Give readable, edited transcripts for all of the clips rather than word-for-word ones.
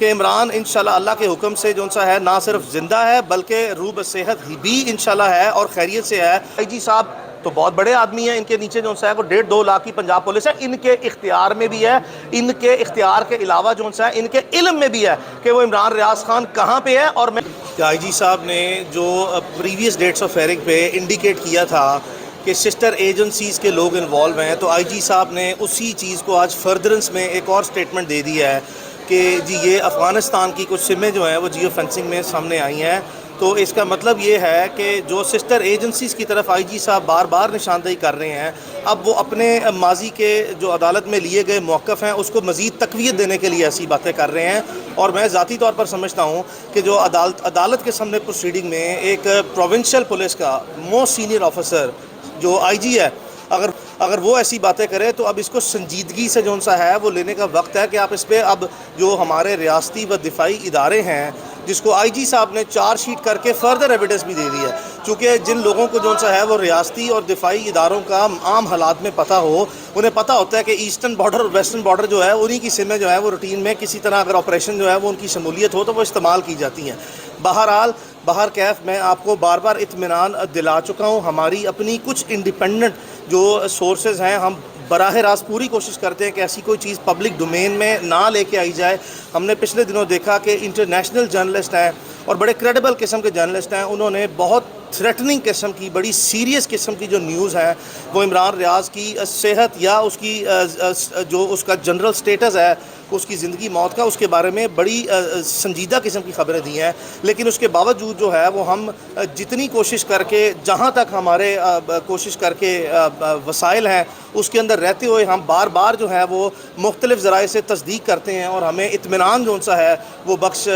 کہ عمران انشاءاللہ اللہ کے حکم سے جو سا ہے نہ صرف زندہ ہے بلکہ روب صحت بھی انشاءاللہ ہے اور خیریت سے ہے۔ آئی جی صاحب تو بہت بڑے آدمی ہیں، ان کے نیچے جو سا ہے وہ 1.5-2 لاکھ کی پنجاب پولیس ہے، ان کے اختیار میں بھی ہے، ان کے اختیار کے علاوہ جو سا ہے ان کے علم میں بھی ہے کہ وہ عمران ریاض خان کہاں پہ ہے۔ اور میں آئی جی صاحب نے جو پریویس ڈیٹس آف ہیئرنگ پہ انڈیکیٹ کیا تھا کہ سسٹر ایجنسیز کے لوگ انوالو ہیں، تو آئی جی صاحب نے اسی چیز کو آج فردرنس میں ایک اور سٹیٹمنٹ دے دی ہے کہ جی یہ افغانستان کی کچھ سمیں جو ہیں وہ جیو فینسنگ میں سامنے آئی ہیں۔ تو اس کا مطلب یہ ہے کہ جو سسٹر ایجنسیز کی طرف آئی جی صاحب بار بار نشاندہی کر رہے ہیں، اب وہ اپنے ماضی کے جو عدالت میں لیے گئے موقف ہیں اس کو مزید تقویت دینے کے لیے ایسی باتیں کر رہے ہیں۔ اور میں ذاتی طور پر سمجھتا ہوں کہ جو عدالت کے سامنے پروسیڈنگ میں ایک پروونشل پولیس کا موسٹ سینئر آفیسر جو آئی جی ہے، اگر وہ ایسی باتیں کرے تو اب اس کو سنجیدگی سے جو سا ہے وہ لینے کا وقت ہے کہ آپ اس پہ اب جو ہمارے ریاستی و دفاعی ادارے ہیں جس کو آئی جی صاحب نے چارج شیٹ کر کے فردر ایویڈنس بھی دے دی ہے، چونکہ جن لوگوں کو جو سا ہے وہ ریاستی اور دفاعی اداروں کا عام حالات میں پتہ ہو، انہیں پتہ ہوتا ہے کہ ایسٹرن بارڈر اور ویسٹرن بارڈر جو ہے انہی کی سمیں جو ہے وہ روٹین میں کسی طرح اگر آپریشن جو ہے وہ ان کی شمولیت ہو تو وہ استعمال کی جاتی ہیں۔ بہر کیف میں آپ کو بار بار اطمینان دلا چکا ہوں، ہماری اپنی کچھ انڈیپینڈنٹ جو سورسز ہیں، ہم براہ راست پوری کوشش کرتے ہیں کہ ایسی کوئی چیز پبلک ڈومین میں نہ لے کے آئی جائے۔ ہم نے پچھلے دنوں دیکھا کہ انٹرنیشنل جرنلسٹ ہیں اور بڑے کریڈیبل قسم کے جرنلسٹ ہیں، انہوں نے بہت تھریٹننگ قسم کی، بڑی سیریس قسم کی جو نیوز ہے وہ عمران ریاض کی صحت یا اس کی جو اس کا جنرل سٹیٹس ہے، اس کی زندگی موت کا، اس کے بارے میں بڑی سنجیدہ قسم کی خبریں دی ہیں۔ لیکن اس کے باوجود جو ہے وہ ہم جتنی کوشش کر کے، جہاں تک ہمارے کوشش کر کے وسائل ہیں اس کے اندر رہتے ہوئے ہم بار بار جو ہے وہ مختلف ذرائع سے تصدیق کرتے ہیں اور ہمیں اطمینان جو سا ہے وہ بخش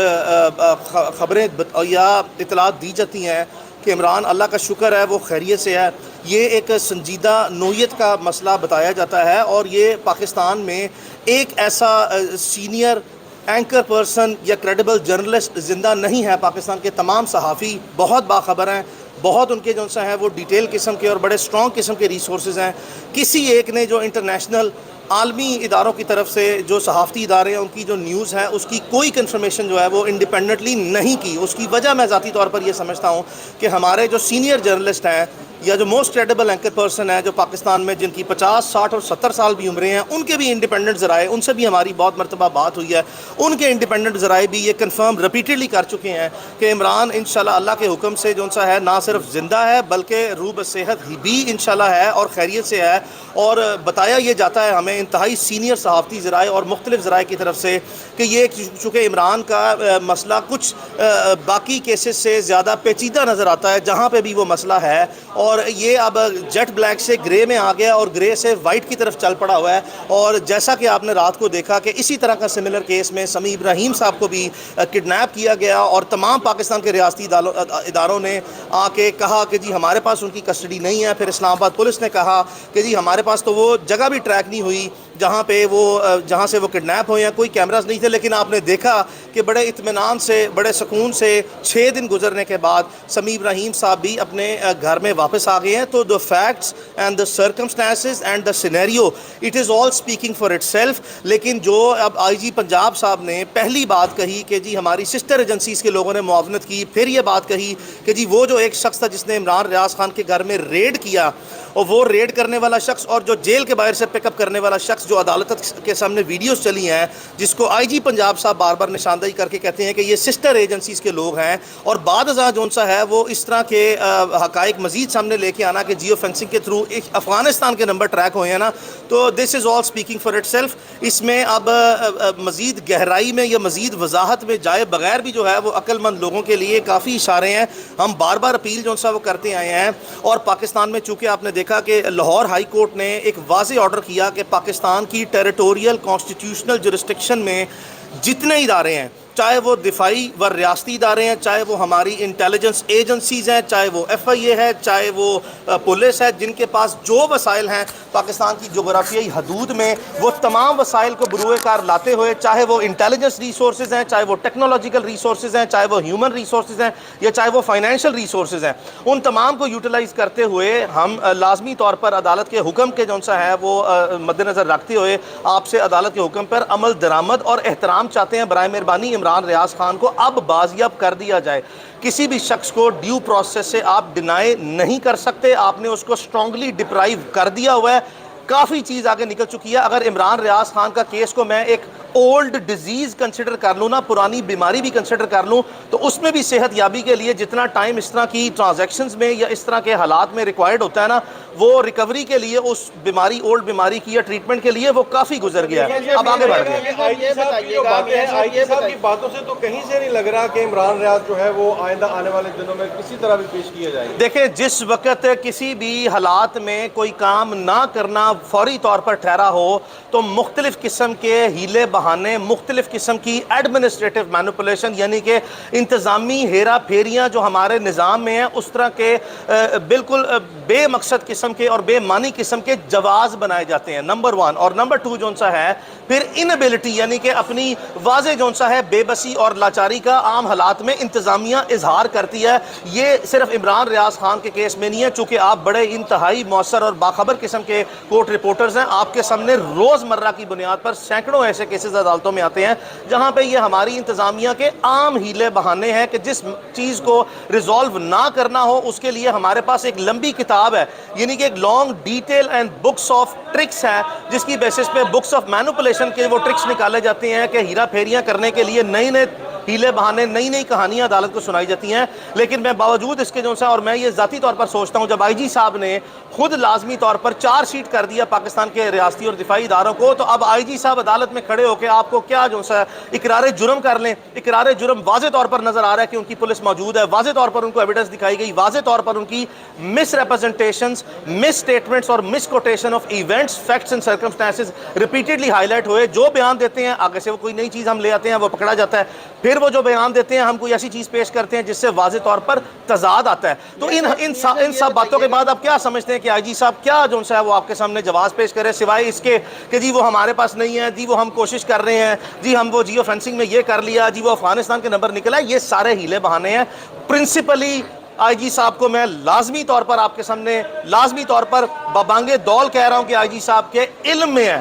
خبریں یا اطلاعات دی جاتی ہیں کہ عمران اللہ کا شکر ہے وہ خیریت سے ہے۔ یہ ایک سنجیدہ نوعیت کا مسئلہ بتایا جاتا ہے اور یہ پاکستان میں ایک ایسا سینئر اینکر پرسن یا کریڈیبل جرنلسٹ زندہ نہیں ہے۔ پاکستان کے تمام صحافی بہت باخبر ہیں، بہت ان کے جو سا ہیں وہ ڈیٹیل قسم کے اور بڑے سٹرونگ قسم کے ریسورسز ہیں۔ کسی ایک نے جو انٹرنیشنل عالمی اداروں کی طرف سے جو صحافتی ادارے ہیں ان کی جو نیوز ہے اس کی کوئی کنفرمیشن جو ہے وہ انڈیپینڈنٹلی نہیں کی۔ اس کی وجہ میں ذاتی طور پر یہ سمجھتا ہوں کہ ہمارے جو سینئر جرنلسٹ ہیں یا جو موسٹ کریڈیبل اینکر پرسن ہیں جو پاکستان میں جن کی 50، 60 اور 70 سال بھی عمریں ہیں، ان کے بھی انڈیپینڈنٹ ذرائع، ان سے بھی ہماری بہت مرتبہ بات ہوئی ہے، ان کے انڈیپینڈنٹ ذرائع بھی یہ کنفرم ریپیٹڈلی کر چکے ہیں کہ عمران انشاءاللہ اللہ کے حکم سے جو سا ہے نہ صرف زندہ ہے بلکہ روب صحت بھی انشاءاللہ ہے اور خیریت سے ہے۔ اور بتایا یہ جاتا ہے ہمیں انتہائی سینئر صحافتی ذرائع اور مختلف ذرائع کی طرف سے کہ یہ چونکہ عمران کا مسئلہ کچھ باقی کیسز سے زیادہ پیچیدہ نظر آتا ہے جہاں پہ بھی وہ مسئلہ ہے، اور یہ اب جیٹ بلیک سے گرے میں آ گیا اور گرے سے وائٹ کی طرف چل پڑا ہوا ہے۔ اور جیسا کہ آپ نے رات کو دیکھا کہ اسی طرح کا سملر کیس میں سمیع ابراہیم صاحب کو بھی کڈنیپ کیا گیا اور تمام پاکستان کے ریاستی اداروں نے آ کے کہا کہ جی ہمارے پاس ان کی کسٹڈی نہیں ہے۔ پھر اسلام آباد پولیس نے کہا کہ جی ہمارے پاس تو وہ جگہ بھی ٹریک نہیں ہوئی جہاں سے وہ کڈنیپ ہوئے ہیں، کوئی کیمراز نہیں تھے۔ لیکن آپ نے دیکھا کہ بڑے اطمینان سے، بڑے سکون سے 6 دن گزرنے کے بعد سمیع ابراہیم صاحب بھی اپنے گھر میں واپس آ گئے ہیں۔ تو the facts and the circumstances and the scenario it is all speaking for itself۔ لیکن جو اب آئی جی پنجاب صاحب نے پہلی بات کہی کہ جی ہماری سسٹر ایجنسیز کے لوگوں نے معاونت کی، پھر یہ بات کہی کہ جی وہ جو ایک شخص تھا جس نے عمران ریاض خان کے گھر میں ریڈ کیا، اور وہ ریڈ کرنے والا شخص اور جو جیل کے باہر سے پک اپ کرنے والا شخص جو عدالت کے سامنے ویڈیوز چلی ہیں جس کو آئی جی پنجاب صاحب بار بار نشاندہی کر کے کہتے ہیں کہ یہ سسٹر ایجنسیز کے لوگ ہیں، اور بعد ازاں جو سا ہے وہ اس طرح کے حقائق مزید سامنے لے کے آنا کہ جیو فینسنگ کے تھرو ایک افغانستان کے نمبر ٹریک ہوئے ہیں نا، تو دس از آل اسپیکنگ فار اٹ سیلف۔ اس میں اب مزید گہرائی میں یا مزید وضاحت میں جائے بغیر بھی جو ہے وہ عقل مند لوگوں کے لیے کافی اشارے ہیں۔ ہم بار بار اپیل جو سا وہ کرتے آئے ہیں، اور پاکستان میں چونکہ آپ نے دیکھا کہ لاہور ہائی کورٹ نے ایک واضح آرڈر کیا کہ پاکستان کی ٹیریٹوریل کانسٹیٹیوشنل جورسڈکشن میں جتنے ادارے ہیں، چاہے وہ دفاعی و ریاستی ادارے ہیں، چاہے وہ ہماری انٹیلیجنس ایجنسیز ہیں، چاہے وہ ایف آئی اے ہے، چاہے وہ پولیس ہے، جن کے پاس جو وسائل ہیں پاکستان کی جغرافیائی حدود میں، وہ تمام وسائل کو بروئے کار لاتے ہوئے، چاہے وہ انٹیلیجنس ریسورسز ہیں، چاہے وہ ٹیکنالوجیکل ریسورسز ہیں، چاہے وہ ہیومن ریسورسز ہیں، یا چاہے وہ فائنینشیل ریسورسز ہیں، ان تمام کو یوٹیلائز کرتے ہوئے ہم لازمی طور پر عدالت کے حکم کے جون سا ہے وہ مد نظر رکھتے ہوئے آپ سے عدالت کے حکم پر عمل درآمد اور احترام چاہتے ہیں۔ برائے مہربانی عمران ریاض خان کو اب بازیاب کر دیا جائے۔ کسی بھی شخص کو ڈیو پروسیس سے آپ ڈینائی نہیں کر سکتے، آپ نے اس کو سٹرونگلی ڈپرائیو کر دیا ہوا ہے۔ کافی چیز آگے نکل چکی ہے۔ اگر عمران ریاض خان کا کیس کو میں ایک اولڈ ڈیزیز کنسیڈر کر لوں نا، پرانی بیماری بھی کنسیڈر کر لوں، تو اس میں بھی صحت یابی کے لیے جتنا ٹائم اس طرح کی ٹرانزیکشنز میں یا اس طرح کے حالات میں ریکوائرڈ ہوتا ہے نا، وہ ریکوری کے لیے اس بیماری، اولڈ بیماری کی یا ٹریٹمنٹ کے لیے وہ کافی گزر گیا ہے، اب آگے بڑھ گیا۔ آئی جی صاحب کی باتوں سے تو کہیں سے نہیں لگ رہا کہ عمران ریاض جو ہے وہ آئندہ آنے والے دنوں میں کسی طرح بھی پیش کیے جائیں گے۔ دیکھیں، جس وقت کسی بھی حالات میں کوئی کام نہ کرنا فوری طور پر ٹھہرا ہو تو مختلف قسم کے ہیلے بہانے، مختلف قسم کی ایڈمنسٹریٹو مینوپولیشن، یعنی کہ انتظامی ہیرا پھیریاں جو ہمارے نظام میں ہیں، اس طرح کے بالکل بے مقصد قسم کے اور بے معنی قسم کے جواز بنائے جاتے ہیں، نمبر 1۔ اور نمبر 2 جون سا ہے پھر انیبلٹی، یعنی کہ اپنی واضح جون سا ہے بے بسی اور لاچاری کا عام حالات میں انتظامیہ اظہار کرتی ہے۔ یہ صرف عمران ریاض خان کے کیس میں نہیں ہے، چونکہ آپ بڑے انتہائی مؤثر اور باخبر قسم کے کورٹ رپورٹرز ہیں، آپ کے سامنے روز مرہ کی بنیاد پر سینکڑوں ایسے کیسز عدالتوں میں آتے ہیں جہاں پہ یہ ہماری انتظامیہ کے عام ہیلے بہانے ہیں کہ جس چیز کو ریزالو نہ کرنا ہو اس کے لیے ہمارے پاس ایک لمبی کتاب ہے، یعنی کہ ایک long detail and box of tricks ہے، جس کی بیسس پہ بکس آف مینوپولیشن کے وہ ٹرکس نکالے جاتے ہیں کہ ہیرا پھیریاں کرنے کے لیے نئی نئے ہیلے بہانے، نئی نئی کہانیاں عدالت کو سنائی جاتی ہیں۔ لیکن میں باوجود اس کے جو سا، اور میں یہ ذاتی طور پر سوچتا ہوں، جب آئی جی صاحب نے خود لازمی طور پر چارج شیٹ کر دیا پاکستان کے ریاستی اور دفاعی اداروں کو، تو اب آئی جی صاحب عدالت میں کھڑے ہو کے آپ کو کیا جو سا اقرار جرم کر لیں۔ اقرار جرم واضح طور پر نظر آ رہا ہے کہ ان کی پولیس موجود ہے، واضح طور پر ان کو ایویڈنس دکھائی گئی، واضح طور پر ان کی مس ریپرزنٹیشنز، مس سٹیٹمنٹس اور misquotation of events, facts and circumstances repeatedly highlight ہوئے۔ جو بیان دیتے ہیں آگے سے وہ کوئی نئی چیز ہم لے آتے ہیں، وہ پکڑا جاتا ہے، پھر وہ جو بیان دیتے ہیں ہم کوئی ایسی چیز پیش کرتے ہیں جس سے واضح طور پر تضاد آتا ہے۔ تو ان سب باتوں کے بعد آپ کیا سمجھتے ہیں کہ آئی جی صاحب کیا جو ہے وہ آپ کے سامنے جواز پیش کرے، سوائے اس کے کہ جی وہ ہمارے پاس نہیں ہے، جی وہ ہم کوشش کر رہے ہیں، جی ہم وہ جیو فینسنگ میں یہ کر لیا، جی وہ افغانستان کے نمبر نکلا ہے، یہ سارے ہیلے بہانے ہیں۔ پرنسپلی آئی جی صاحب کو میں لازمی طور پر آپ کے سامنے لازمی طور پر ببانگِ دول کہہ رہا ہوں کہ آئی جی صاحب کے علم میں ہے،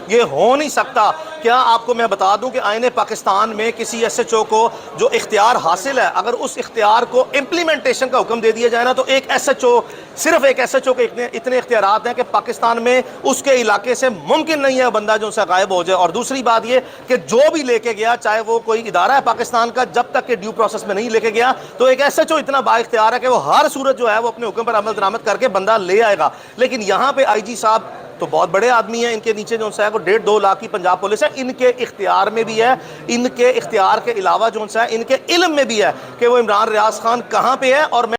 یہ ہو نہیں سکتا۔ کیا آپ کو میں بتا دوں کہ آئین پاکستان میں کسی ایس ایچ او کو جو اختیار حاصل ہے، اگر اس اختیار کو امپلیمنٹیشن کا حکم دے دیا جائے نا، تو ایک ایس ایچ او، صرف ایک ایس ایچ او کے اتنے اختیارات ہیں کہ پاکستان میں اس کے علاقے سے ممکن نہیں ہے بندہ جو سے غائب ہو جائے۔ اور دوسری بات یہ کہ جو بھی لے کے گیا، چاہے وہ کوئی ادارہ ہے پاکستان کا، جب تک کہ ڈیو پروسیس میں نہیں لے کے گیا، تو ایک ایس ایچ او اتنا با اختیار ہے کہ وہ ہر صورت جو ہے وہ اپنے حکم پر عمل درآمد کر کے بندہ لے آئے گا۔ لیکن یہاں پہ آئی جی صاحب تو بہت بڑے آدمی ہیں، ان کے نیچے جو ہے وہ 1.5-2 لاکھ کی پنجاب پولیس ہے، ان کے اختیار میں بھی ہے، ان کے اختیار کے علاوہ جو ہے ان کے علم میں بھی ہے کہ وہ عمران ریاض خان کہاں پہ ہے۔ اور میں